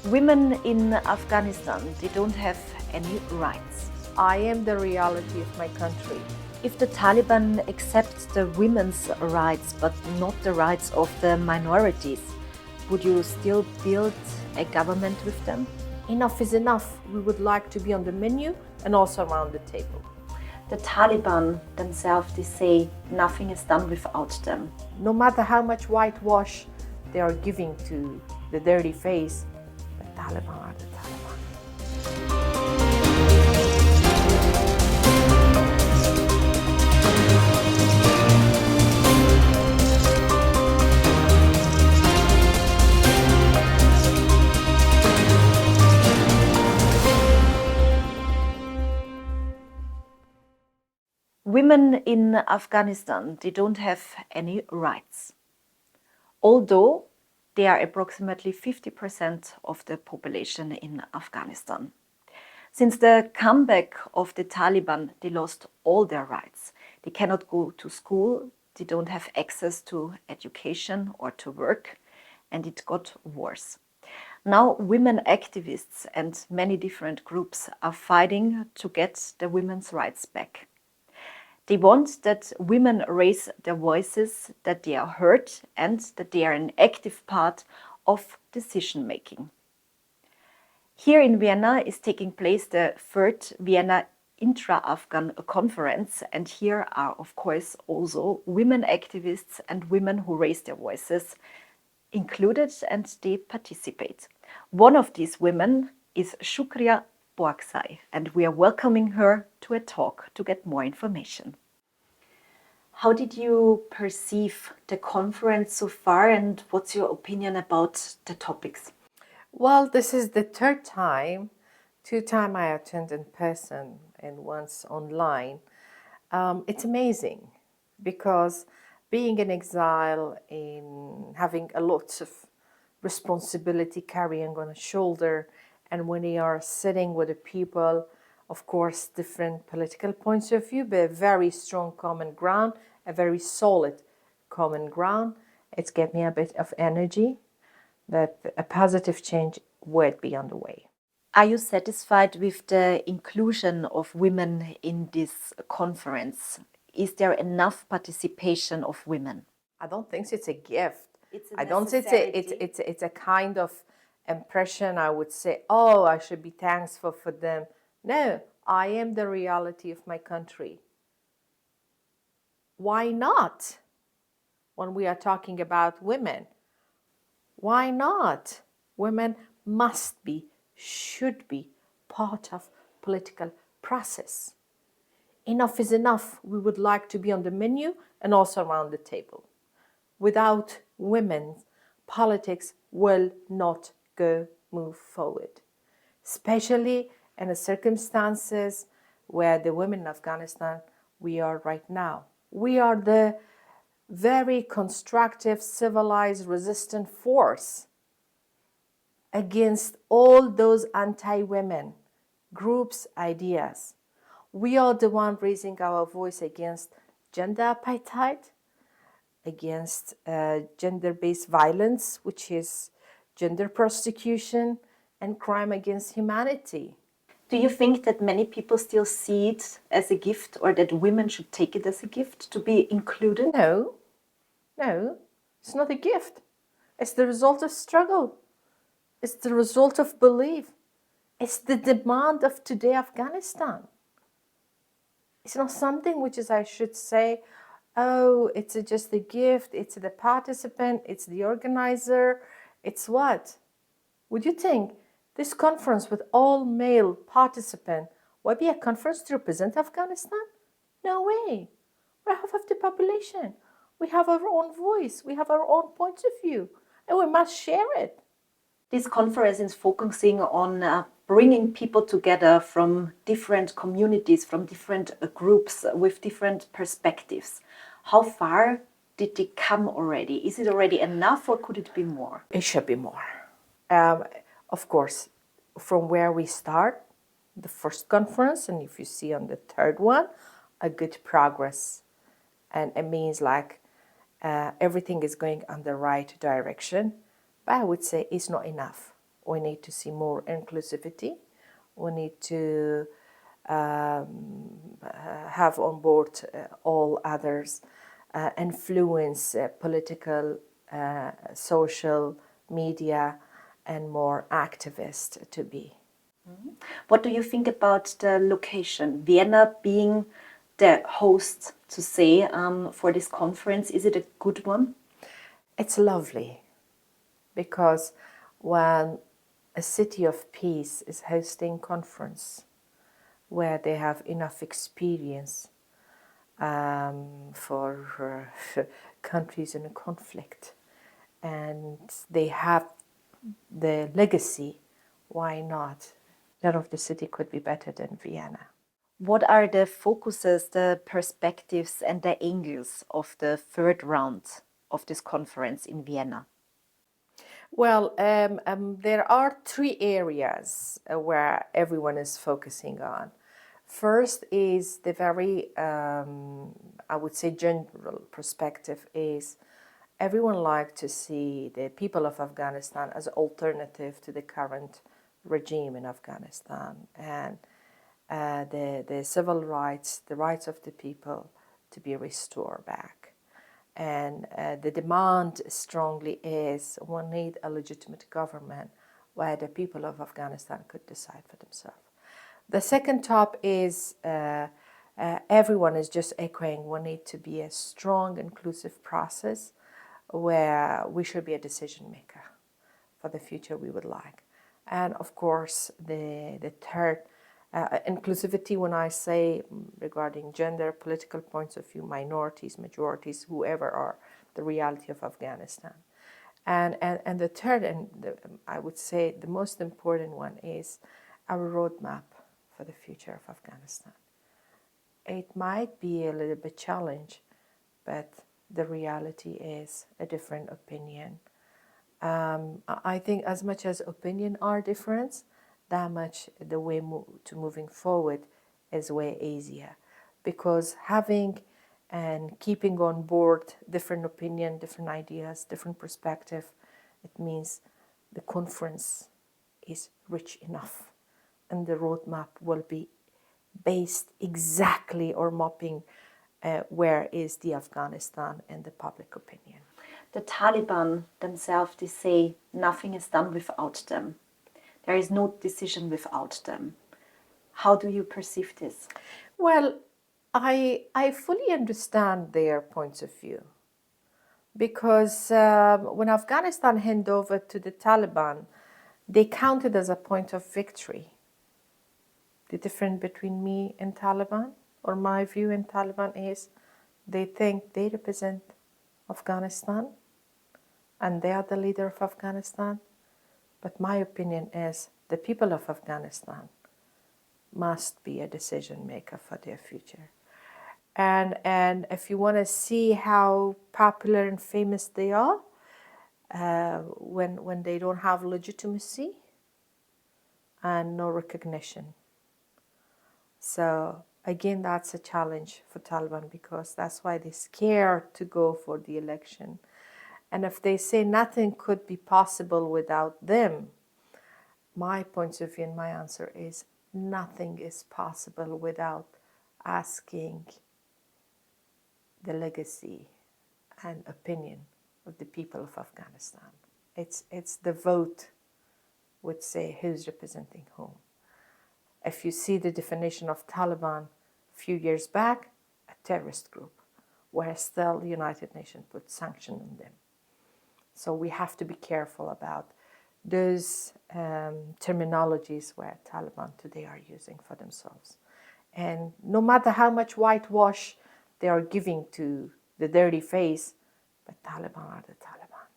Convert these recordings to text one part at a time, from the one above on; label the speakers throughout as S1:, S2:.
S1: Women in Afghanistan, they don't have any rights.
S2: I am the reality of my country.
S1: If the Taliban accepts the women's rights but not the rights of the minorities, would you still build a government with them?
S2: Enough is enough. We would like to be on the menu and also around the table.
S1: The Taliban themselves, they say nothing is done without them.
S2: No matter how much whitewash they are giving to the dirty face, the Taliban are the Taliban.
S1: Women in Afghanistan, they don't have any rights. Although they are approximately 50% of the population in Afghanistan. Since the comeback of the Taliban, they lost all their rights. They cannot go to school, they don't have access to education or to work, and it got worse. Now women activists and many different groups are fighting to get the women's rights back. They want that women raise their voices, that they are heard, and that they are an active part of decision making. Here in Vienna is taking place the third Vienna Intra-Afghan Conference, and here are, of course, also women activists and women who raise their voices included, and they participate. One of these women is Shakira Barakzai, and we are welcoming her to a talk to get more information. How did you perceive the conference so far, and what's your opinion about the topics?
S2: Well, this is the third time. 2 times I attend in person and once online. It's amazing because being in exile, in having a lot of responsibility carrying on a shoulder, and when you are sitting with the people, of course, different political points of view, but a very strong common ground, a very solid common ground. It's given me a bit of energy that a positive change would be on the way.
S1: Are you satisfied with the inclusion of women in this conference? Is there enough participation of women?
S2: I don't think it's a gift.
S1: I
S2: don't think it's a kind of impression I would say, oh, I should be thankful for them. No, I am the reality of my country. Why not? When we are talking about women, why not? Women must be, should be part of political process. Enough is enough. We would like to be on the menu and also around the table. Without women, politics will not move forward, especially in the circumstances where the women in Afghanistan we are right now. We are the very constructive, civilized, resistant force against all those anti-women groups' ideas. We are the one raising our voice against gender apartheid, against gender-based violence, which is gender prostitution and crime against humanity.
S1: Do you think that many people still see it as a gift, or that women should take it as a gift to be included?
S2: No, it's not a gift. It's the result of struggle. It's the result of belief. It's the demand of today Afghanistan. It's not something which is, I should say, oh, it's just a gift, it's the participant, it's the organizer, it's what? Would you think this conference with all male participants would be a conference to represent Afghanistan? No way. We're half of the population. We have our own voice, we have our own points of view, and we must share it.
S1: This conference is focusing on bringing people together from different communities, from different groups with different perspectives. How far did they come already? Is it already enough, or could it be more?
S2: It should be more. Of course, from where we start, the first conference, and if you see on the third one, a good progress. And it means like everything is going on the right direction. But I would say it's not enough. We need to see more inclusivity. We need to have on board all others, influence political, social media, and more activist to be.
S1: What do you think about the location? Vienna being the host, to say, for this conference, is it a good one?
S2: It's lovely because when a city of peace is hosting conference where they have enough experience for countries in a conflict, and they have the legacy, why not? None of the city could be better than Vienna.
S1: What are the focuses, the perspectives, and the angles of the third round of this conference in Vienna?
S2: Well, there are three areas where everyone is focusing on. First is the very, I would say, general perspective is everyone like to see the people of Afghanistan as an alternative to the current regime in Afghanistan, and the civil rights, the rights of the people to be restored back. And the demand strongly is we need a legitimate government where the people of Afghanistan could decide for themselves. The second top is everyone is just echoing we need to be a strong, inclusive process where we should be a decision maker for the future we would like. And of course, the third, inclusivity, when I say regarding gender, political points of view, minorities, majorities, whoever are the reality of Afghanistan. And the third, and I would say the most important one, is our roadmap for the future of Afghanistan. It might be a little bit challenge, but the reality is a different opinion. I think as much as opinion are different, that much the way to moving forward is way easier, because having and keeping on board different opinion, different ideas, different perspective, it means the conference is rich enough and the roadmap will be based exactly or mapping where is the Afghanistan and the public opinion.
S1: The Taliban themselves, they say nothing is done without them. There is no decision without them. How do you perceive this?
S2: Well, I fully understand their points of view, because when Afghanistan handed over to the Taliban, they counted as a point of victory. The difference between me and Taliban, or my view in Taliban, is they think they represent Afghanistan and they are the leader of Afghanistan. But my opinion is the people of Afghanistan must be a decision maker for their future. And if you want to see how popular and famous they are, when they don't have legitimacy and no recognition. So again, that's a challenge for Taliban, because that's why they're scared to go for the election. And if they say nothing could be possible without them, my point of view and my answer is nothing is possible without asking the legacy and opinion of the people of Afghanistan. It's the vote would say who's representing whom. If you see the definition of Taliban a few years back, a terrorist group, where still the United Nations put sanction on them. So we have to be careful about those terminologies where Taliban today are using for themselves. And no matter how much whitewash they are giving to the dirty face, but Taliban are the Taliban.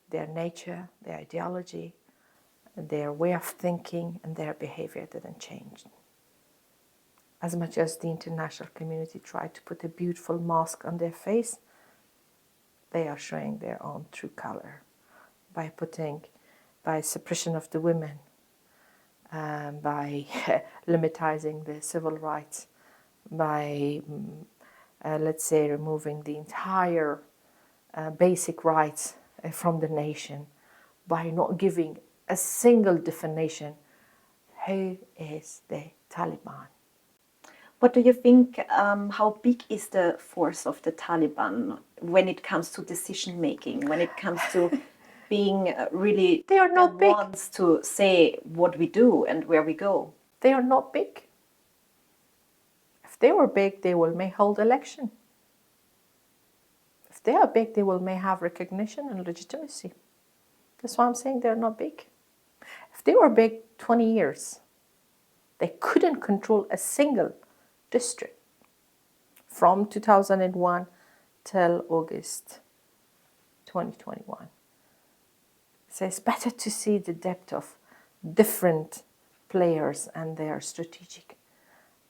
S2: Their nature, their ideology, their way of thinking and their behavior didn't change. As much as the international community tried to put a beautiful mask on their face, they are showing their own true color by suppression of the women, by limiting the civil rights, by, let's say, removing the entire basic rights from the nation, by not giving a single definition. Who is the Taliban?
S1: What do you think, how big is the force of the Taliban when it comes to decision making, when it comes to being really
S2: They are
S1: the
S2: not big.
S1: ones to say what we do and where we go?
S2: They are not big. If they were big, they will may hold election. If they are big, they will may have recognition and legitimacy. That's why I'm saying they're not big. If they were big 20 years, they couldn't control a single district from 2001 till August 2021. So it's better to see the depth of different players and their strategic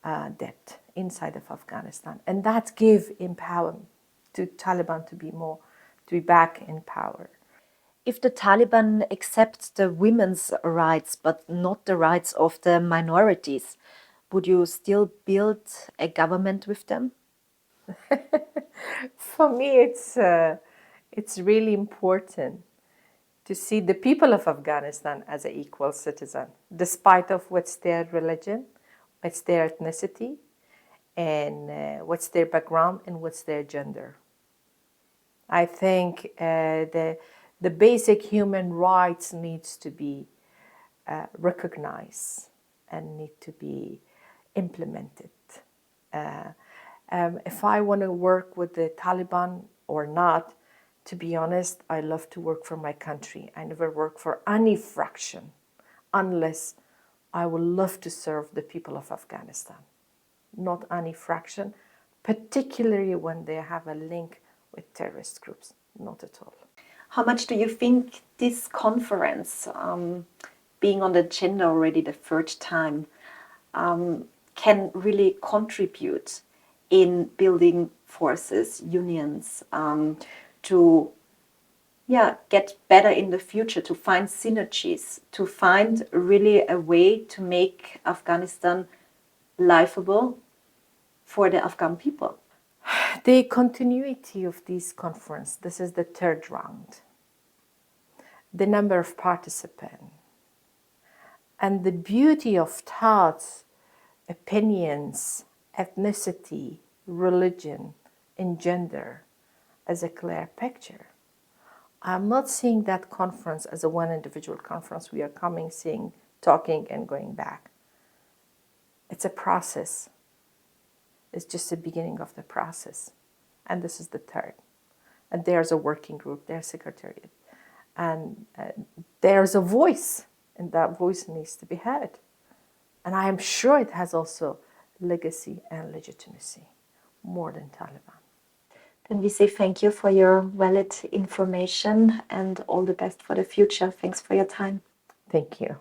S2: depth inside of Afghanistan. And that gives empowerment to Taliban to be back in power.
S1: If the Taliban accepts the women's rights but not the rights of the minorities, would you still build a government with them?
S2: For me, it's really important to see the people of Afghanistan as an equal citizen, despite of what's their religion, what's their ethnicity, and what's their background and what's their gender. I think the basic human rights needs to be recognized and need to be implemented. If I want to work with the Taliban or not, to be honest, I love to work for my country. I never work for any fraction unless I would love to serve the people of Afghanistan. Not any fraction, particularly when they have a link with terrorist groups. Not at all.
S1: How much do you think this conference, being on the agenda already the third time, can really contribute in building forces, unions, to get better in the future, to find synergies, to find really a way to make Afghanistan livable for the Afghan people?
S2: The continuity of this conference, this is the third round. The number of participants and the beauty of thoughts, opinions, ethnicity, religion, and gender as a clear picture. I'm not seeing that conference as a one individual conference. We are coming, seeing, talking, and going back. It's a process. It's just the beginning of the process. And this is the third. And there's a working group, there's secretariat. And there's a voice, and that voice needs to be heard. And I am sure it has also legacy and legitimacy, more than Taliban.
S1: Then we say thank you for your valid information and all the best for the future. Thanks for your time.
S2: Thank you.